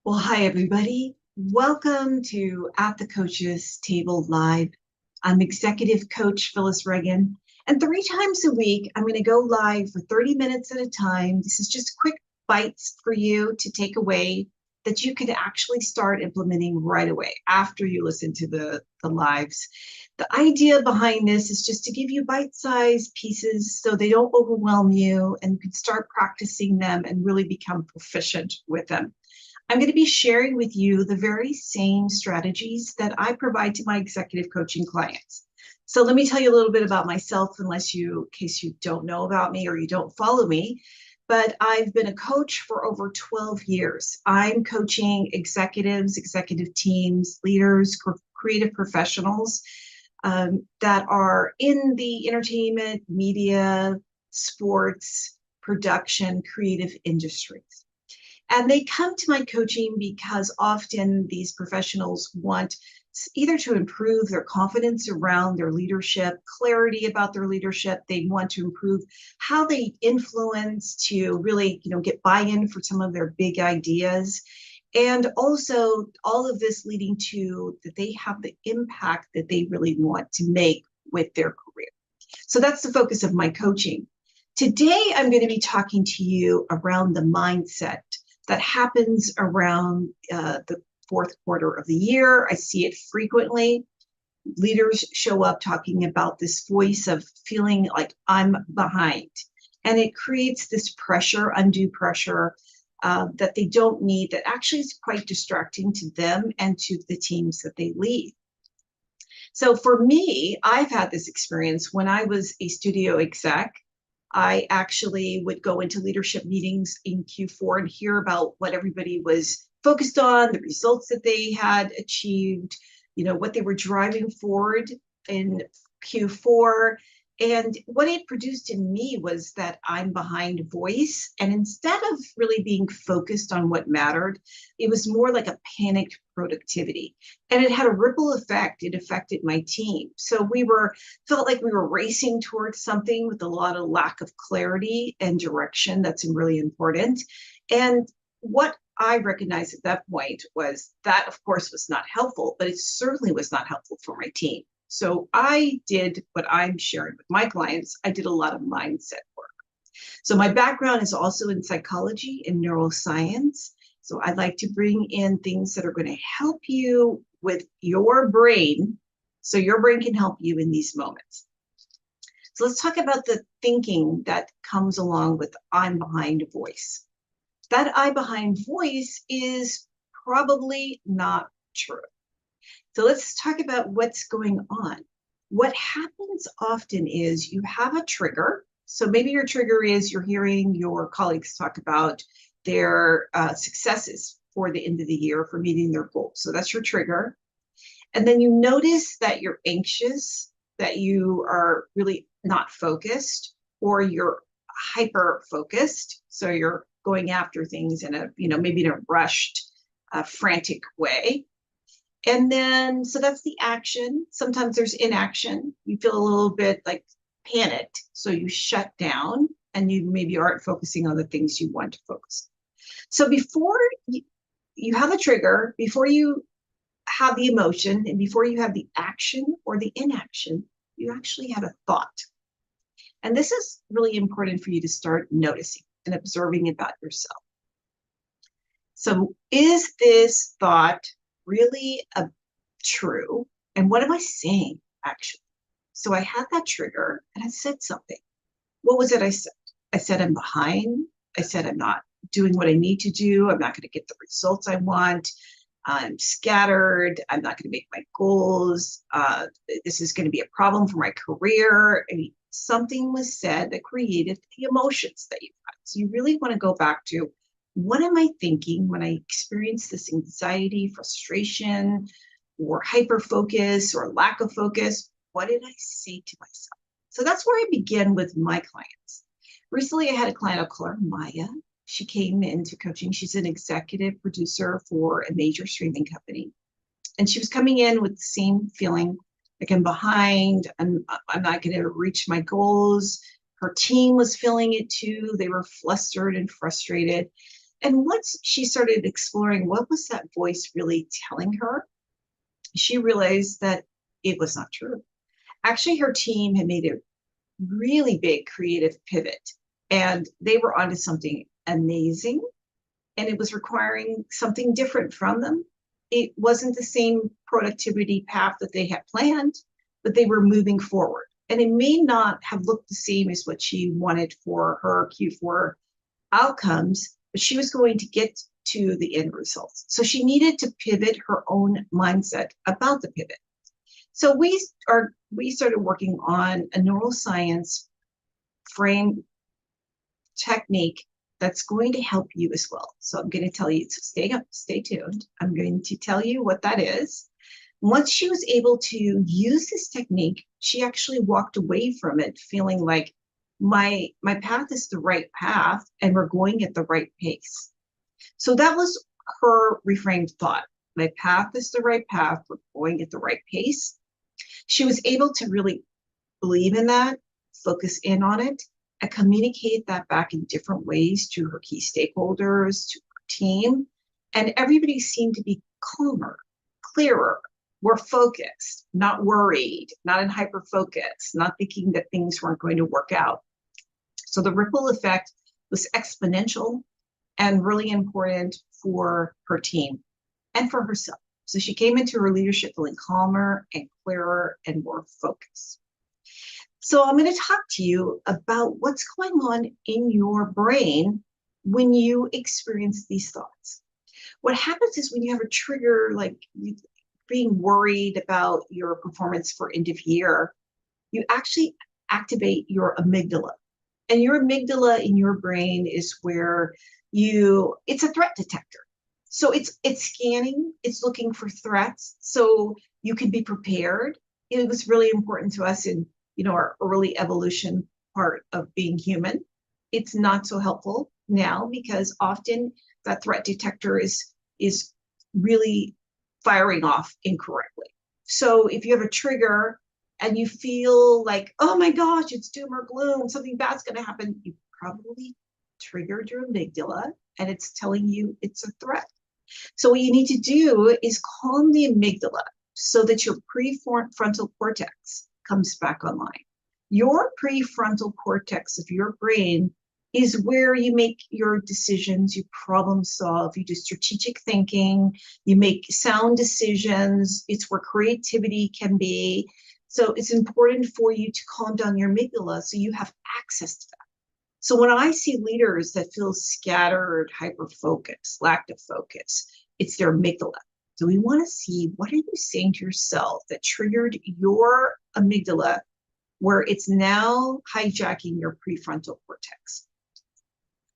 Well, hi, everybody. Welcome to At the Coaches Table Live. I'm Executive Coach Phyllis Reagan, and 3 times a week, I'm going to go live for 30 minutes at a time. This is just quick bites for you to take away that you can actually start implementing right away after you listen to the lives. The idea behind this is just to give you bite-sized pieces so they don't overwhelm you and you can start practicing them and really become proficient with them. I'm going to be sharing with you the very same strategies that I provide to my executive coaching clients. So let me tell you a little bit about myself, in case you don't know about me or you don't follow me. But I've been a coach for over 12 years. I'm coaching executives, executive teams, leaders, creative professionals that are in the entertainment, media, sports, production, creative industries. And they come to my coaching because often these professionals want either to improve their confidence around their leadership, clarity about their leadership. They want to improve how they influence to really, get buy-in for some of their big ideas. And also all of this leading to that they have the impact that they really want to make with their career. So that's the focus of my coaching. Today, I'm going to be talking to you around the mindset that happens around the fourth quarter of the year. I see it frequently. Leaders show up talking about this voice of feeling like I'm behind. And it creates this pressure, undue pressure that they don't need, that actually is quite distracting to them and to the teams that they lead. So for me, I've had this experience when I was a studio exec. I actually would go into leadership meetings in Q4 and hear about what everybody was focused on, the results that they had achieved, what they were driving forward in Q4. And what it produced in me was that I'm behind voice. And instead of really being focused on what mattered, it was more like a panicked productivity. And it had a ripple effect. It affected my team. So felt like we were racing towards something with a lot of lack of clarity and direction. That's really important. And what I recognized at that point was that, of course, was not helpful, but it certainly was not helpful for my team. So I did what I'm sharing with my clients. I did a lot of mindset work. So my background is also in psychology and neuroscience. So I'd like to bring in things that are going to help you with your brain so your brain can help you in these moments. So let's talk about the thinking that comes along with I'm behind voice. That I behind voice is probably not true. So let's talk about what's going on. What happens often is you have a trigger. So maybe your trigger is you're hearing your colleagues talk about their successes for the end of the year for meeting their goals. So that's your trigger. And then you notice that you're anxious, that you are really not focused, or you're hyper focused. So you're going after things in a, maybe in a rushed, frantic way. And then, so that's the action. Sometimes there's inaction. You feel a little bit like panicked. So you shut down and you maybe aren't focusing on the things you want to focus. So before you have a trigger, before you have the emotion, and before you have the action or the inaction, you actually have a thought. And this is really important for you to start noticing and observing about yourself. So is this thought really true? And what am I saying, actually? So I had that trigger and I said something. What was it I said? I said I'm behind. I said I'm not doing what I need to do. I'm not going to get the results I want. I'm scattered. I'm not going to make my goals. This is going to be a problem for my career. I mean, something was said that created the emotions that you had. So you really want to go back to, what am I thinking when I experience this anxiety, frustration, or hyper focus or lack of focus? What did I say to myself? So that's where I begin with my clients. Recently, I had a client, I'll call her Maya. She came into coaching. She's an executive producer for a major streaming company. And she was coming in with the same feeling, like I'm behind, I'm not going to reach my goals. Her team was feeling it too. They were flustered and frustrated. And once she started exploring what was that voice really telling her, she realized that it was not true. Actually, her team had made a really big creative pivot and they were onto something amazing and it was requiring something different from them. It wasn't the same productivity path that they had planned, but they were moving forward. And it may not have looked the same as what she wanted for her Q4 outcomes, but she was going to get to the end results. So she needed to pivot her own mindset about the pivot. So we started working on a neuroscience frame technique that's going to help you as well. So I'm going to tell you, so stay tuned. I'm going to tell you what that is. Once she was able to use this technique, she actually walked away from it feeling like my path is the right path and we're going at the right pace. So that was her reframed thought. My path is the right path, we're going at the right pace. She was able to really believe in that, focus in on it, and communicate that back in different ways to her key stakeholders, to her team. And everybody seemed to be calmer, clearer, more focused, not worried, not in hyper focus, not thinking that things weren't going to work out. So the ripple effect was exponential and really important for her team and for herself. So she came into her leadership feeling calmer and clearer and more focused. So I'm going to talk to you about what's going on in your brain when you experience these thoughts. What happens is when you have a trigger, like being worried about your performance for end of year, you actually activate your amygdala. And your amygdala in your brain is where it's a threat detector. So it's scanning, it's looking for threats, so you can be prepared. It was really important to us in our early evolution part of being human. It's not so helpful now because often that threat detector is really firing off incorrectly. So if you have a trigger and you feel like, oh my gosh, it's doom or gloom, something bad's going to happen, you probably triggered your amygdala and it's telling you it's a threat. So what you need to do is calm the amygdala so that your prefrontal cortex comes back online. Your prefrontal cortex of your brain is where you make your decisions, you problem solve, you do strategic thinking, you make sound decisions. It's where creativity can be. So it's important for you to calm down your amygdala so you have access to that. So when I see leaders that feel scattered, hyper-focused, lack of focus, it's their amygdala. So we want to see, what are you saying to yourself that triggered your amygdala where it's now hijacking your prefrontal cortex?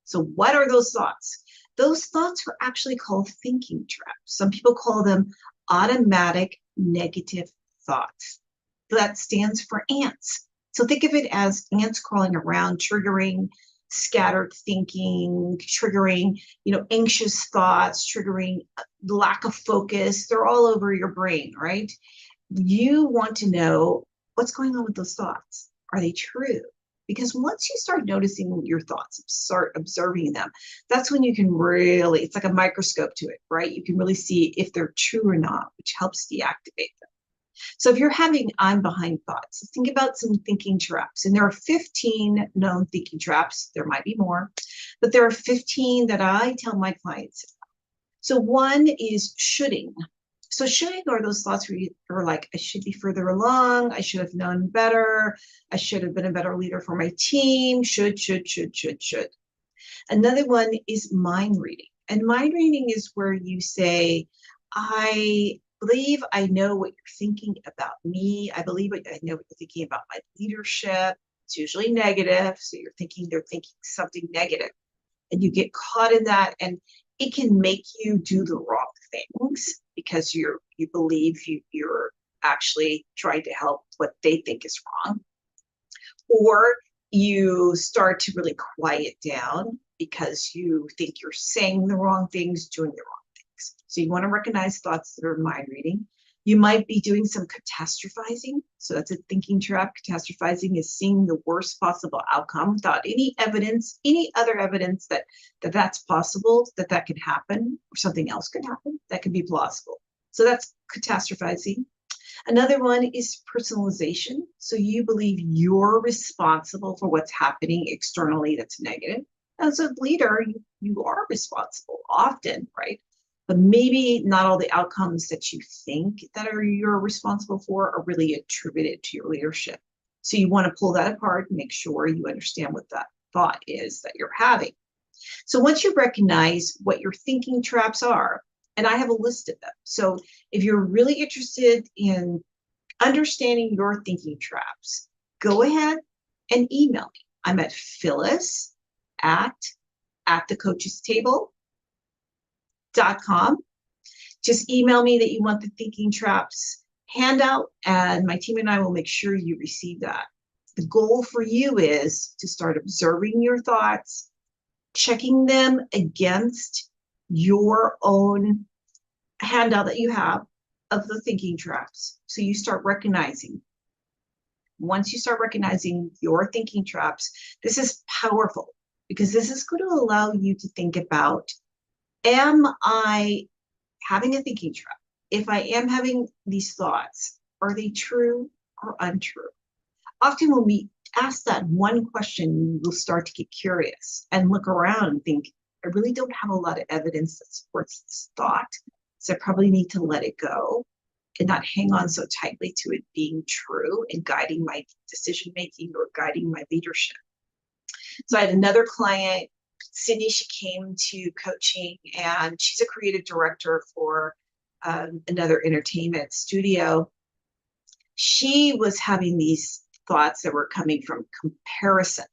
So what are those thoughts? Those thoughts are actually called thinking traps. Some people call them automatic negative thoughts. That stands for ants. So think of it as ants crawling around, triggering scattered thinking, triggering, anxious thoughts, triggering lack of focus. They're all over your brain, right? You want to know what's going on with those thoughts. Are they true? Because once you start noticing your thoughts, start observing them, that's when you can really, it's like a microscope to it, right? You can really see if they're true or not, which helps deactivate them. So if you're having I'm behind thoughts, think about some thinking traps. And there are 15 known thinking traps. There might be more, but there are 15 that I tell my clients about. So one is shoulding. So shoulding are those thoughts where you're like, I should be further along. I should have known better. I should have been a better leader for my team. Should. Another one is mind reading. And mind reading is where you say, I believe I know what you're thinking about me. I believe I know what you're thinking about my leadership. It's usually negative. So they're thinking something negative. And you get caught in that. And it can make you do the wrong things because you believe you're actually trying to help what they think is wrong. Or you start to really quiet down because you think you're saying the wrong things, doing the wrong things. So you want to recognize thoughts that are mind reading. You might be doing some catastrophizing. So that's a thinking trap. Catastrophizing is seeing the worst possible outcome without any evidence, any other evidence that's possible, that could happen, or something else could happen that could be plausible. So that's catastrophizing. Another one is personalization. So you believe you're responsible for what's happening externally that's negative. As a leader, you are responsible often, right? But maybe not all the outcomes that you think that you're responsible for are really attributed to your leadership. So you want to pull that apart and make sure you understand what that thought is that you're having. So once you recognize what your thinking traps are, and I have a list of them. So if you're really interested in understanding your thinking traps, go ahead and email me. I'm at Phyllis at thecoachestable.com. Just email me that you want the thinking traps handout, and my team and I will make sure you receive that. The goal for you is to start observing your thoughts, checking them against your own handout that you have of the thinking traps. So you start recognizing. Once you start recognizing your thinking traps, this is powerful because this is going to allow you to think about, am I having a thinking trap? If I am having these thoughts, are they true or untrue? Often when we ask that one question, we'll start to get curious and look around and think, I really don't have a lot of evidence that supports this thought, so I probably need to let it go and not hang on so tightly to it being true and guiding my decision making or guiding my leadership. So I had another client, Sydney. She came to coaching, and she's a creative director for another entertainment studio. She was having these thoughts that were coming from comparison.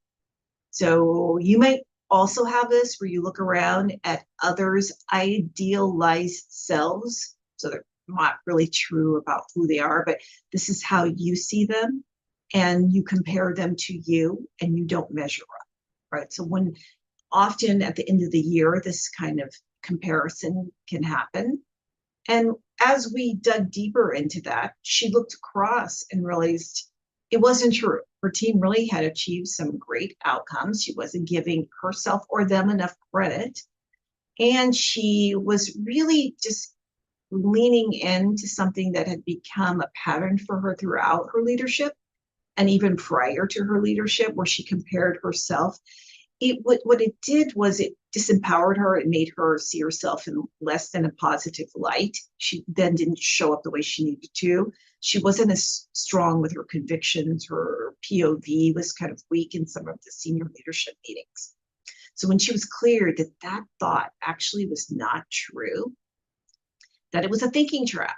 So you might also have this where you look around at others' idealized selves. So they're not really true about who they are, but this is how you see them, and you compare them to you, and you don't measure up, right? So when often at the end of the year, this kind of comparison can happen. And as we dug deeper into that, she looked across and realized it wasn't true. Her team really had achieved some great outcomes. She wasn't giving herself or them enough credit. And she was really just leaning into something that had become a pattern for her throughout her leadership and even prior to her leadership, where she compared herself. What it did was it disempowered her. It made her see herself in less than a positive light. She then didn't show up the way she needed to. She wasn't as strong with her convictions. Her POV was kind of weak in some of the senior leadership meetings. So when she was clear that that thought actually was not true, that it was a thinking trap,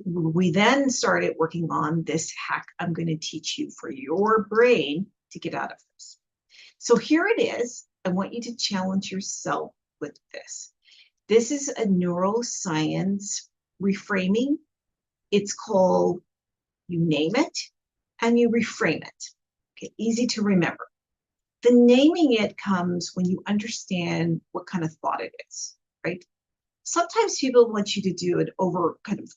we then started working on this hack I'm going to teach you for your brain to get out of this. So here it is. I want you to challenge yourself with this. This is a neuroscience reframing. It's called, you name it and you reframe it. Okay, easy to remember. The naming it comes when you understand what kind of thought it is, right? Sometimes people want you to do an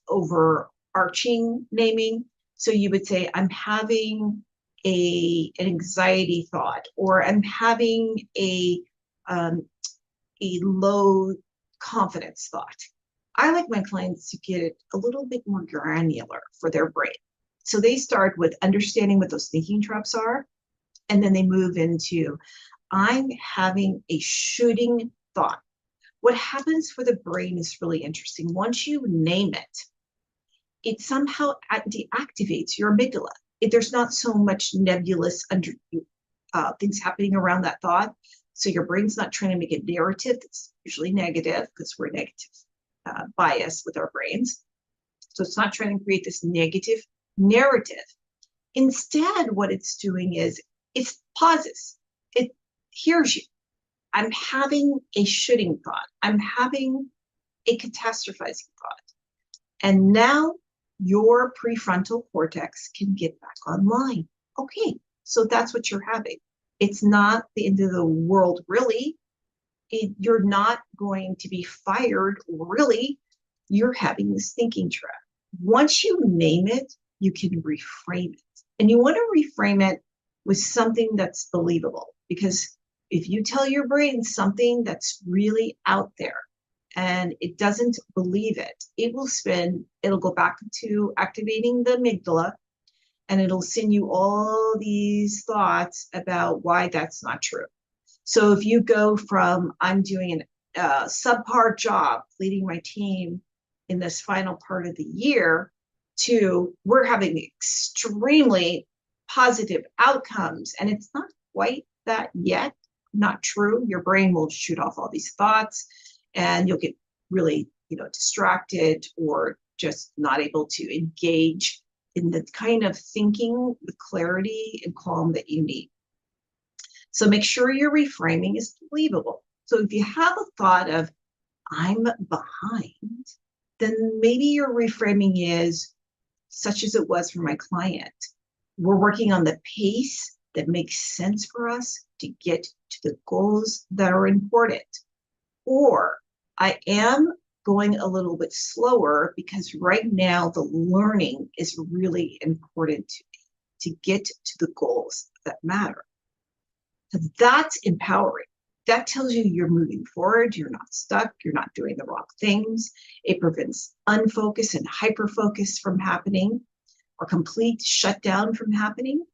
overarching naming. So you would say, I'm having an anxiety thought, or I'm having a low confidence thought. I like my clients to get it a little bit more granular for their brain. So they start with understanding what those thinking traps are, and then they move into, I'm having a shooting thought. What happens for the brain is really interesting. Once you name it, it somehow deactivates your amygdala. There's not so much nebulous things happening around that thought. So your brain's not trying to make a narrative that's usually negative, because we're negative bias with our brains. So it's not trying to create this negative narrative. Instead, what it's doing is it pauses. It hears you. I'm having a shooting thought. I'm having a catastrophizing thought. And now your prefrontal cortex can get back online. Okay, so that's what you're having. It's not the end of the world, really. You're not going to be fired, really. You're having this thinking trap. Once you name it, you can reframe it. And you want to reframe it with something that's believable, because if you tell your brain something that's really out there and it doesn't believe it, it'll go back to activating the amygdala, and it'll send you all these thoughts about why that's not true. So if you go from I'm doing a subpar job leading my team in this final part of the year to we're having extremely positive outcomes, and it's not quite that yet, not true, your brain will shoot off all these thoughts and you'll get really, distracted or just not able to engage in the kind of thinking with clarity and calm that you need. So make sure your reframing is believable. So if you have a thought of, I'm behind, then maybe your reframing is, such as it was for my client, we're working on the pace that makes sense for us to get to the goals that are important. Or I am going a little bit slower because right now the learning is really important to me to get to the goals that matter. So that's empowering. That tells you you're moving forward, you're not stuck, you're not doing the wrong things. It prevents unfocus and hyperfocus from happening, or complete shutdown from happening.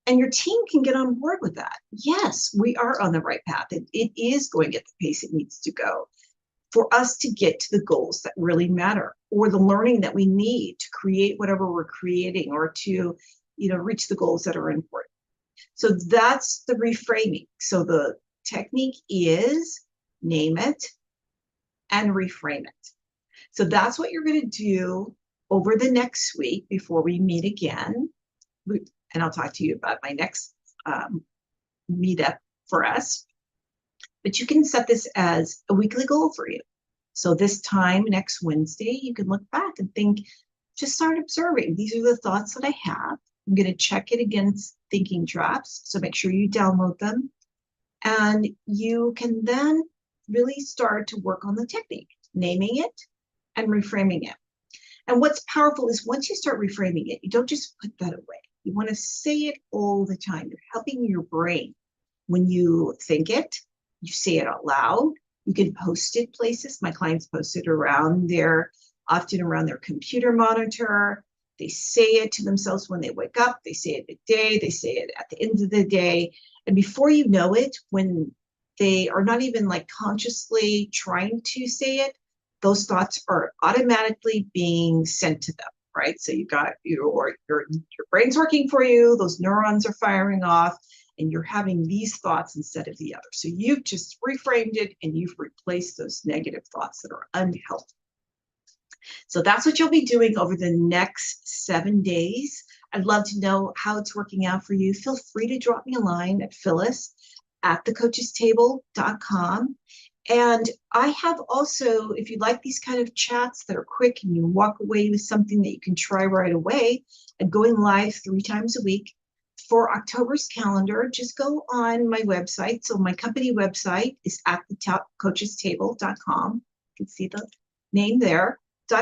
And your team can get on board with that. Yes, we are on the right path. It is going at the pace it needs to go for us to get to the goals that really matter, or the learning that we need to create whatever we're creating, or to, reach the goals that are important. So that's the reframing. So the technique is name it and reframe it. So that's what you're going to do over the next week before we meet again. And I'll talk to you about my next meetup for us. But you can set this as a weekly goal for you. So this time next Wednesday, you can look back and think, just start observing. These are the thoughts that I have. I'm going to check it against thinking drafts. So make sure you download them. And you can then really start to work on the technique, naming it and reframing it. And what's powerful is once you start reframing it, you don't just put that away. You want to say it all the time. You're helping your brain. When you think it, you say it out loud. You can post it places. My clients post it often around their computer monitor. They say it to themselves when they wake up. They say it midday. They say it at the end of the day. And before you know it, when they are not even consciously trying to say it, those thoughts are automatically being sent to them, right? So you got your brain's working for you. Those neurons are firing off, and you're having these thoughts instead of the other. So you've just reframed it, and you've replaced those negative thoughts that are unhealthy. So that's what you'll be doing over the next 7 days. I'd love to know how it's working out for you. Feel free to drop me a line at phyllis@thecoachestable.com. And I have also, if you like these kind of chats that are quick and you walk away with something that you can try right away, I'm going live 3 times a week. For October's calendar, just go on my website. So my company website is at thecoachestable.com. You can see the name there.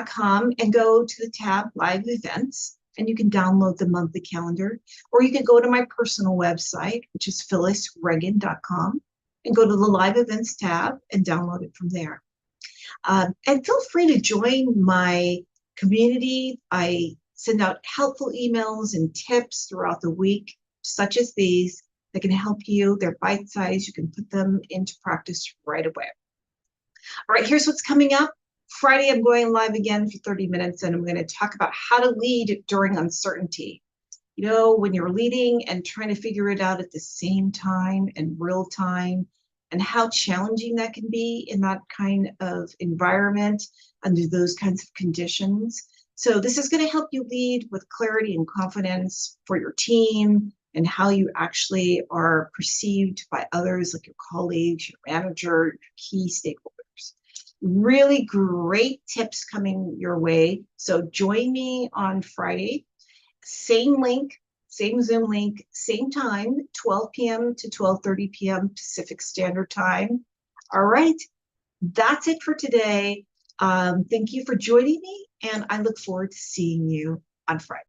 .com, and go to the tab Live Events, and you can download the monthly calendar, or you can go to my personal website, which is phyllisregan.com, and go to the Live Events tab and download it from there. And feel free to join my community. I send out helpful emails and tips throughout the week, such as these, that can help you. They're bite-sized. You can put them into practice right away. All right, here's what's coming up. Friday, I'm going live again for 30 minutes, and I'm going to talk about how to lead during uncertainty. When you're leading and trying to figure it out at the same time and real time, and how challenging that can be in that kind of environment under those kinds of conditions. So this is going to help you lead with clarity and confidence for your team, and how you actually are perceived by others, like your colleagues, your manager, your key stakeholders. Really great tips coming your way. So join me on Friday. Same link, same Zoom link, same time, 12 p.m. to 12:30 p.m. Pacific Standard Time. All right, that's it for today. Thank you for joining me, and I look forward to seeing you on Friday.